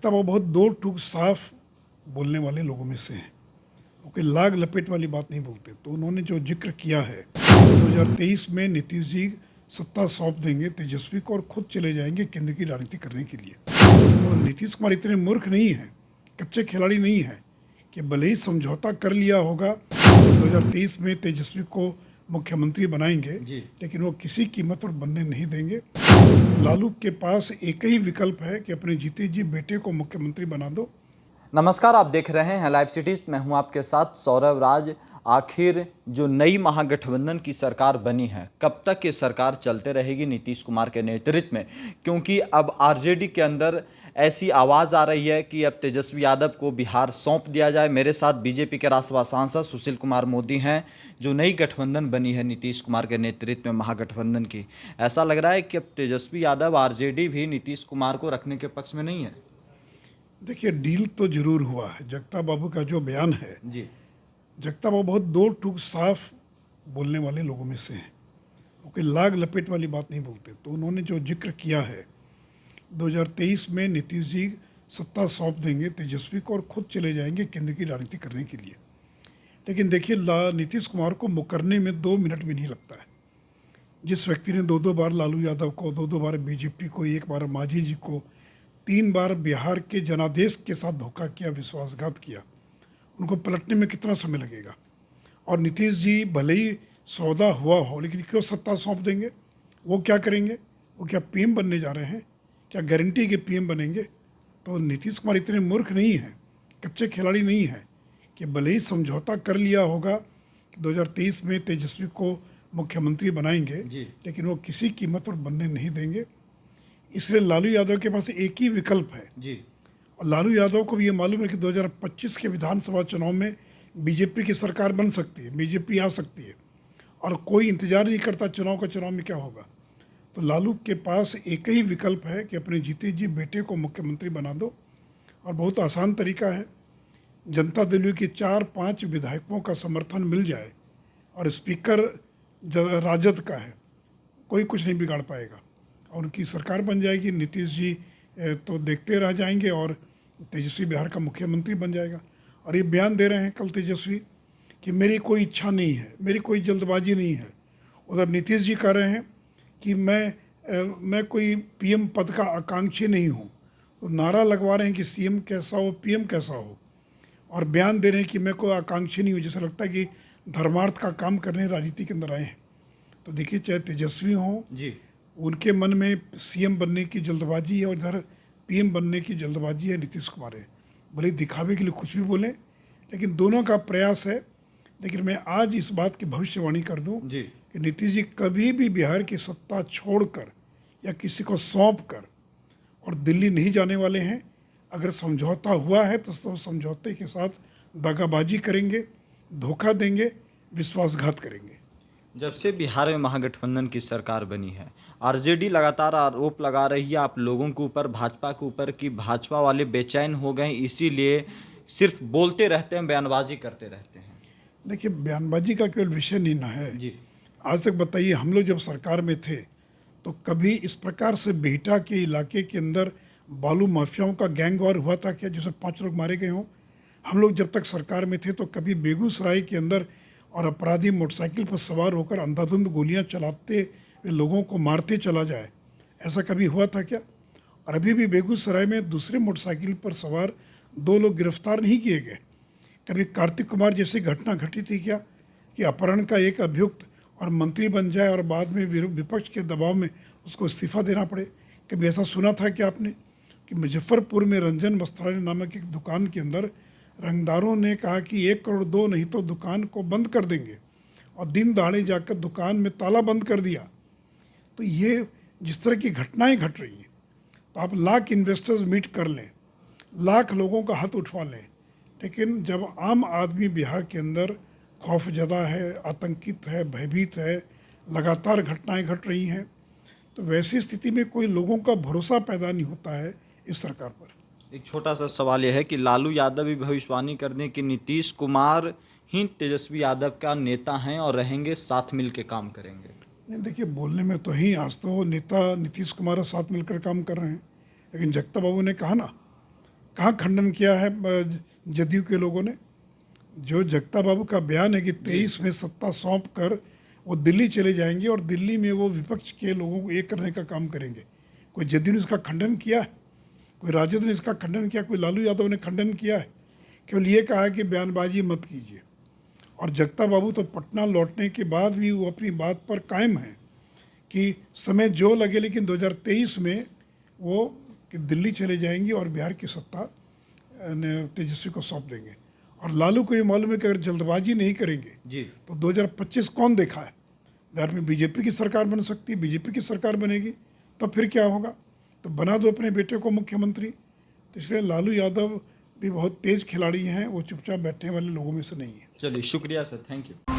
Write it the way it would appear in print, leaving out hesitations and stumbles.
जगता बाबू बहुत दो टूक साफ बोलने वाले लोगों में से हैं। वो कोई लाग लपेट वाली बात नहीं बोलते। तो उन्होंने जो जिक्र किया है 2023 में नीतीश जी सत्ता सौंप देंगे तेजस्वी को और खुद चले जाएंगे केंद्र की राजनीति करने के लिए। तो नीतीश कुमार इतने मूर्ख नहीं हैं, कच्चे खिलाड़ी नहीं हैं कि भले ही समझौता कर लिया होगा 2023 में तेजस्वी को मुख्यमंत्री बनाएंगे, लेकिन वो किसी कीमत पर बनने नहीं देंगे। लालू के पास एक ही विकल्प है कि अपने जीते जी बेटे को मुख्यमंत्री बना दो। नमस्कार, आप देख रहे हैं लाइव सिटीज। मैं हूं आपके साथ सौरभ राज। आखिर जो नई महागठबंधन की सरकार बनी है, कब तक ये सरकार चलते रहेगी नीतीश कुमार के नेतृत्व में? क्योंकि अब आरजेडी के अंदर ऐसी आवाज़ आ रही है कि अब तेजस्वी यादव को बिहार सौंप दिया जाए। मेरे साथ बीजेपी के राज्यसभा सांसद सुशील कुमार मोदी हैं। जो नई गठबंधन बनी है नीतीश कुमार के नेतृत्व में महागठबंधन की, ऐसा लग रहा है कि अब तेजस्वी यादव आरजेडी भी नीतीश कुमार को रखने के पक्ष में नहीं है। देखिए, डील तो जरूर हुआ है। जगता बाबू का जो बयान है जी, जगता बाबू बहुत दो टूक साफ बोलने वाले लोगों में से हैं। वो कोई लाग लपेट वाली बात नहीं बोलते। तो उन्होंने जो जिक्र किया है 2023 में नीतीश जी सत्ता सौंप देंगे तेजस्वी को और खुद चले जाएंगे केंद्र की राजनीति करने के लिए। लेकिन देखिए, नीतीश कुमार को मुकरने में 2 मिनट भी नहीं लगता है। जिस व्यक्ति ने दो बार लालू यादव को, दो बार बीजेपी को, एक बार मांझी जी को, 3 बार बिहार के जनादेश के साथ धोखा किया, विश्वासघात किया, उनको पलटने में कितना समय लगेगा? और नीतीश जी भले ही सौदा हुआ हो, लेकिन क्यों सत्ता सौंप देंगे? वो क्या करेंगे? वो क्या पीएम बनने जा रहे हैं? क्या गारंटी के पीएम बनेंगे? तो नीतीश कुमार इतने मूर्ख नहीं हैं, कच्चे खिलाड़ी नहीं हैं कि भले ही समझौता कर लिया होगा कि 2023 में तेजस्वी को मुख्यमंत्री बनाएंगे, लेकिन वो किसी कीमत पर बनने नहीं देंगे। इसलिए लालू यादव के पास एक ही विकल्प है जी। और लालू यादव को भी ये मालूम है कि 2025 के विधानसभा चुनाव में बीजेपी की सरकार बन सकती है, बीजेपी आ सकती है और कोई इंतजार नहीं करता चुनाव में क्या होगा। तो लालू के पास एक ही विकल्प है कि अपने जीते जी बेटे को मुख्यमंत्री बना दो। और बहुत आसान तरीका है, जनता दल के 4-5 विधायकों का समर्थन मिल जाए और स्पीकर राजद का है, कोई कुछ नहीं बिगाड़ पाएगा और उनकी सरकार बन जाएगी। नीतीश जी तो देखते रह जाएंगे और तेजस्वी बिहार का मुख्यमंत्री बन जाएगा। और ये बयान दे रहे हैं कल तेजस्वी कि मेरी कोई इच्छा नहीं है, मेरी कोई जल्दबाजी नहीं है। उधर नीतीश जी कह रहे हैं कि मैं कोई पीएम पद का आकांक्षी नहीं हूँ। तो नारा लगवा रहे हैं कि सीएम कैसा हो, पीएम कैसा हो, और बयान दे रहे हैं कि मैं कोई आकांक्षी नहीं हूँ। जैसे लगता है कि धर्मार्थ का काम करने राजनीति के अंदर आए हैं। तो देखिए, चाहे तेजस्वी हों जी, उनके मन में सीएम बनने की जल्दबाजी है और इधर पीएम बनने की जल्दबाजी है नीतीश कुमार है। भले दिखावे के लिए कुछ भी बोलें, लेकिन दोनों का प्रयास है। लेकिन मैं आज इस बात की भविष्यवाणी कर दूं कि नीतीश जी कभी भी बिहार की सत्ता छोड़कर या किसी को सौंप कर और दिल्ली नहीं जाने वाले हैं। अगर समझौता हुआ है तो समझौते के साथ दागाबाजी करेंगे, धोखा देंगे, विश्वासघात करेंगे। जब से बिहार में महागठबंधन की सरकार बनी है, आरजेडी लगातार आरोप लगा रही है आप लोगों के ऊपर, भाजपा के ऊपर, कि भाजपा वाले बेचैन हो गए, इसीलिए सिर्फ बोलते रहते हैं, बयानबाजी करते रहते हैं। देखिए, बयानबाजी का केवल विषय नहीं ना है जी। आज तक बताइए, हम लोग जब सरकार में थे तो कभी इस प्रकार से बिहटा के इलाके के अंदर बालू माफियाओं का गैंग वार हुआ था क्या, जिसमें 5 लोग मारे गए हों? हम लोग जब तक सरकार में थे तो कभी बेगूसराय के अंदर और अपराधी मोटरसाइकिल पर सवार होकर अंधाधुंध गोलियां चलाते हुए लोगों को मारते चला जाए, ऐसा कभी हुआ था क्या? और अभी भी बेगूसराय में दूसरे मोटरसाइकिल पर सवार 2 लोग गिरफ्तार नहीं किए गए। कभी कार्तिक कुमार जैसी घटना घटी थी क्या कि अपहरण का एक अभियुक्त और मंत्री बन जाए और बाद में विपक्ष के दबाव में उसको इस्तीफा देना पड़े? कभी ऐसा सुना था कि आपने कि मुजफ्फरपुर में रंजन वस्त्रालय नामक एक दुकान के अंदर रंगदारों ने कहा कि 1 करोड़ दो, नहीं तो दुकान को बंद कर देंगे, और दिन दहाड़े जाकर दुकान में ताला बंद कर दिया? तो ये जिस तरह की घटनाएं घट रही हैं, तो आप लाख इन्वेस्टर्स मीट कर लें, लाख लोगों का हाथ उठवा लें, लेकिन जब आम आदमी बिहार के अंदर खौफजदा है, आतंकित है, भयभीत है, लगातार घटनाएं घट रही हैं, तो वैसी स्थिति में कोई लोगों का भरोसा पैदा नहीं होता है इस सरकार पर। एक छोटा सा सवाल यह है कि लालू यादव भी भविष्यवाणी कर दें कि नीतीश कुमार ही तेजस्वी यादव का नेता हैं और रहेंगे, साथ मिल के काम करेंगे। नहीं, देखिए, बोलने में तो ही आज तो नेता नीतीश कुमार साथ मिलकर काम कर रहे हैं, लेकिन जगता बाबू ने कहा ना कहाँ खंडन किया है जदयू के लोगों ने? जो जगता बाबू का बयान है कि 23 में सत्ता सौंप कर वो दिल्ली चले जाएंगे और दिल्ली में वो विपक्ष के लोगों को एक करने का काम करेंगे, कोई जदयू ने इसका खंडन किया है? कोई राजद ने इसका खंडन किया? कोई लालू यादव ने खंडन किया है? केवल ये कहा है कि बयानबाजी मत कीजिए। और जगता बाबू तो पटना लौटने के बाद भी वो अपनी बात पर कायम है कि समय जो लगे, लेकिन 2023 में वो कि दिल्ली चले जाएंगे और बिहार की सत्ता तेजस्वी को सौंप देंगे। और लालू को ये मालूम है कि अगर जल्दबाजी नहीं करेंगे जी तो 2025 कौन देखा है? बिहार में बीजेपी की सरकार बन सकती है, बीजेपी की सरकार बनेगी, तब फिर क्या होगा? तो बना दो अपने बेटे को मुख्यमंत्री। तो इसलिए लालू यादव भी बहुत तेज खिलाड़ी हैं, वो चुपचाप बैठने वाले लोगों में से नहीं है। चलिए शुक्रिया सर, थैंक यू।